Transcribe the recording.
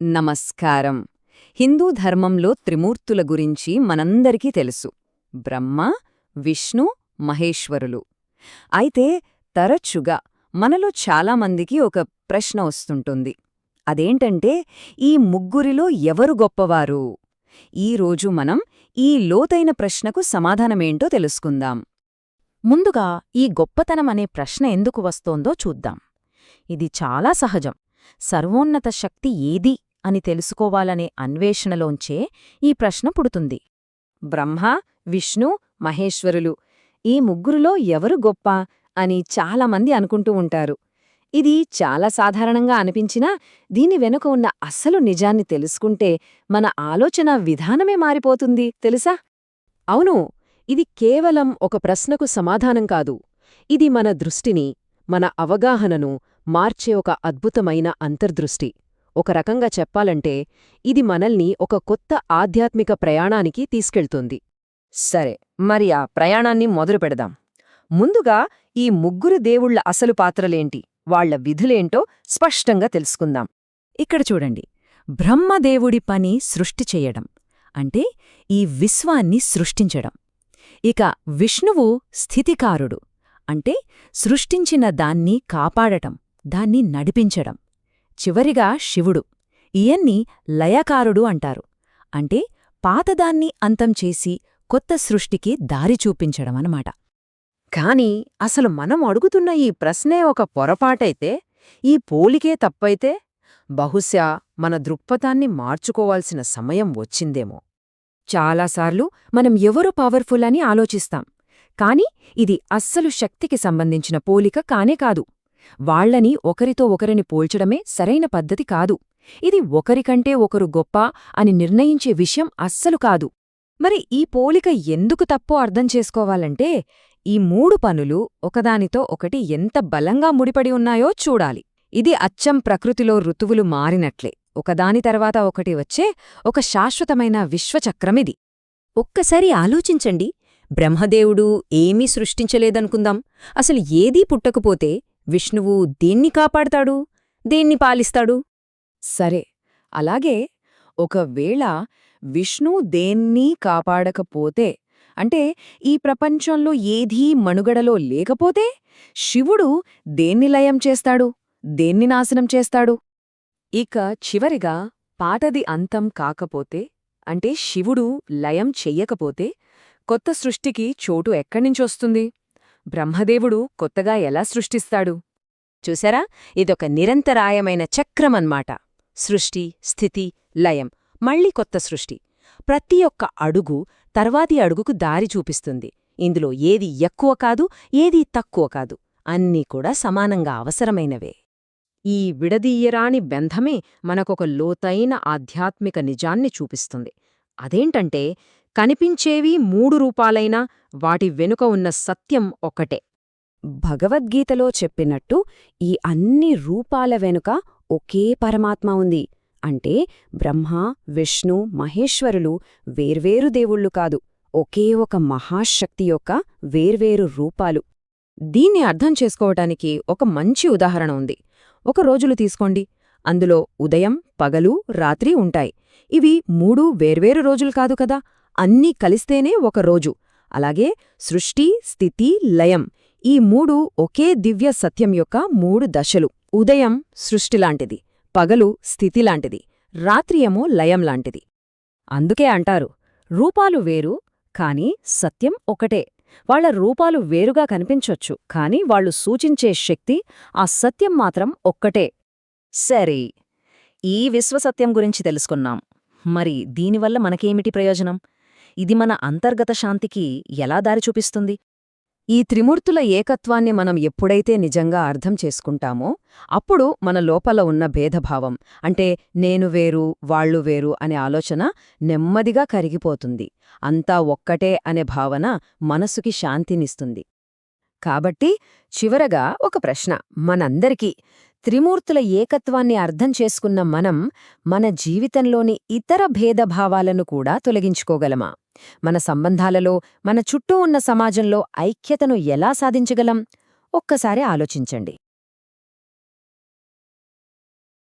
నమస్కారం. హిందూ ధర్మంలో త్రిమూర్తుల గురించి మనందరికీ తెలుసు. బ్రహ్మ, విష్ణు, మహేశ్వరులు. అయితే తరచుగా మనలో చాలామందికి ఒక ప్రశ్న వస్తుంటుంది. అదేంటంటే, ఈ ముగ్గురిలో ఎవరు గొప్పవారు? ఈరోజు మనం ఈ లోతైన ప్రశ్నకు సమాధానమేంటో తెలుసుకుందాం. ముందుగా ఈ గొప్పతనమనే ప్రశ్న ఎందుకు వస్తోందో చూద్దాం. ఇది చాలా సహజం. సర్వోన్నత శక్తి ఏది అని తెలుసుకోవాలనే అన్వేషణలోంచే ఈ ప్రశ్న పుడుతుంది. బ్రహ్మ, విష్ణు, మహేశ్వరులు ఈ ముగ్గురులో ఎవరు గొప్ప అని చాలామంది అనుకుంటూ ఉంటారు. ఇది చాలా సాధారణంగా అనిపించినా దీని వెనుక ఉన్న అసలు నిజాన్ని తెలుసుకుంటే మన ఆలోచన విధానమే మారిపోతుంది తెలుసా? అవును, ఇది కేవలం ఒక ప్రశ్నకు సమాధానం కాదు. ఇది మన దృష్టిని, మన అవగాహనను మార్చే ఒక అద్భుతమైన అంతర్దృష్టి. ఒక రకంగా చెప్పాలంటే ఇది మనల్ని ఒక కొత్త ఆధ్యాత్మిక ప్రయాణానికి తీసుకెళ్తుంది. సరే, మరి ఆ ప్రయాణాన్ని మొదలు పెడదాం. ముందుగా ఈ ముగ్గురు దేవుళ్ల అసలు పాత్రలేంటి, వాళ్ల విధులేంటో స్పష్టంగా తెలుసుకుందాం. ఇక్కడ చూడండి, బ్రహ్మదేవుడి పని సృష్టి చెయ్యడం, అంటే ఈ విశ్వాన్ని సృష్టించడం. ఇక విష్ణువు స్థితికారుడు, అంటే సృష్టించిన దాన్ని కాపాడటం, దాన్ని నడిపించడం. చివరిగా శివుడు, ఈయన్ని లయకారుడు అంటారు, అంటే పాతదాన్ని అంతం చేసి కొత్త సృష్టికి దారి చూపించడమన్నమాట. కాని అసలు మనం అడుగుతున్న ఈ ప్రశ్నే ఒక పొరపాటైతే, ఈ పోలికే తప్పైతే, బహుశా మన దృక్పథాన్ని మార్చుకోవాల్సిన సమయం వచ్చిందేమో. చాలాసార్లు మనం ఎవరు పవర్ఫుల్ అని ఆలోచిస్తాం, కాని ఇది అస్సలు శక్తికి సంబంధించిన పోలిక కానే కాదు. వాళ్లని ఒకరితో ఒకరిని పోల్చడమే సరైన పద్ధతి కాదు. ఇది ఒకరికంటే ఒకరు గొప్ప అని నిర్ణయించే విషయం అస్సలు కాదు. మరి ఈ పోలిక ఎందుకు తప్పో అర్థం చేసుకోవాలంటే, ఈ మూడు పనులు ఒకదానితో ఒకటి ఎంత బలంగా ముడిపడి ఉన్నాయో చూడాలి. ఇది అచ్చం ప్రకృతిలో ఋతువులు మారినట్లే, ఒకదాని తర్వాత ఒకటి వచ్చే ఒక శాశ్వతమైన విశ్వచక్రమిది. ఒక్కసారి ఆలోచించండి. బ్రహ్మదేవుడు ఏమీ సృష్టించలేదనుకుందాం. అసలు ఏదీ పుట్టకపోతే విష్ణువు దేన్ని కాపాడతాడు, దేన్ని పాలిస్తాడు? సరే, అలాగే ఒకవేళ విష్ణు దేన్నీ కాపాడకపోతే, అంటే ఈ ప్రపంచంలో ఏదీ మనుగడలో లేకపోతే, శివుడు దేన్ని లయం చేస్తాడు, దేన్ని నాశనం చేస్తాడు? ఇక చివరిగా పాతది అంతం కాకపోతే, అంటే శివుడు లయం చెయ్యకపోతే, కొత్త సృష్టికి చోటు ఎక్కడ్నించొస్తుంది? బ్రహ్మదేవుడు కొత్తగా ఎలా సృష్టిస్తాడు? చూసారా, ఇదొక నిరంతరాయమైన చక్రమన్మాట. సృష్టి, స్థితి, లయం, మళ్ళీ కొత్త సృష్టి. ప్రతి ఒక్క అడుగు తర్వాతి అడుగుకు దారి చూపిస్తుంది. ఇందులో ఏది ఎక్కువ కాదు, ఏదీ తక్కువ కాదు, అన్నీ కూడా సమానంగా అవసరమైనవే. ఈ విడదీయరాని బంధమే మనకొక లోతైన ఆధ్యాత్మిక నిజాన్ని చూపిస్తుంది. అదేంటంటే, కనిపించేవి మూడు రూపాలైనా వాటి వెనుక ఉన్న సత్యం ఒక్కటే. భగవద్గీతలో చెప్పినట్టు ఈ అన్ని రూపాల వెనుక ఒకే పరమాత్మ ఉంది. అంటే బ్రహ్మ, విష్ణు, మహేశ్వరులు వేర్వేరు దేవుళ్ళు కాదు, ఒకే ఒక మహాశక్తి యొక్క వేర్వేరు రూపాలు. దీన్ని అర్థం చేసుకోవటానికి ఒక మంచి ఉదాహరణ ఉంది. ఒక రోజులు తీసుకోండి. అందులో ఉదయం, పగలు, రాత్రి ఉంటాయి. ఇవి మూడు వేర్వేరు రోజులు కాదు కదా, అన్నీ కలిస్తేనే ఒక రోజు. అలాగే సృష్టి, స్థితి, లయం ఈ మూడు ఒకే దివ్య సత్యం యొక్క మూడు దశలు. ఉదయం సృష్టిలాంటిది, పగలు స్థితిలాంటిది, రాత్రి ఏమో లయంలాంటిది. అందుకే అంటారు, రూపాలు వేరు కాని సత్యం ఒకటే. వాళ్ల రూపాలు వేరుగా కనిపించొచ్చు, కాని వాళ్లు సూచించే శక్తి, ఆ సత్యం మాత్రం ఒక్కటే. సరే, ఈ విశ్వసత్యం గురించి తెలుసుకున్నాం. మరి దీనివల్ల మనకేమిటి ప్రయోజనం? ఇది మన అంతర్గత శాంతికి ఎలా దారి చూపిస్తుంది? ఈ త్రిమూర్తుల ఏకత్వాన్ని మనం ఎప్పుడైతే నిజంగా అర్థం చేసుకుంటామో, అప్పుడు మన లోపల ఉన్న భేదభావం, అంటే నేను వేరు, వాళ్లు వేరు అనే ఆలోచన నెమ్మదిగా కరిగిపోతుంది. అంతా ఒక్కటే అనే భావన మనసుకి శాంతినిస్తుంది. కాబట్టి చివరగా ఒక ప్రశ్న మనందరికీ: త్రిమూర్తుల ఏకత్వాన్ని అర్థం చేసుకున్న మనం మన జీవితంలోని ఇతర భేదభావాలను కూడా తొలగించుకోగలమా? మన సంబంధాలలో, మన చుట్టూ ఉన్న సమాజంలో ఐక్యతను ఎలా సాధించగలం? ఒక్కసారి ఆలోచించండి.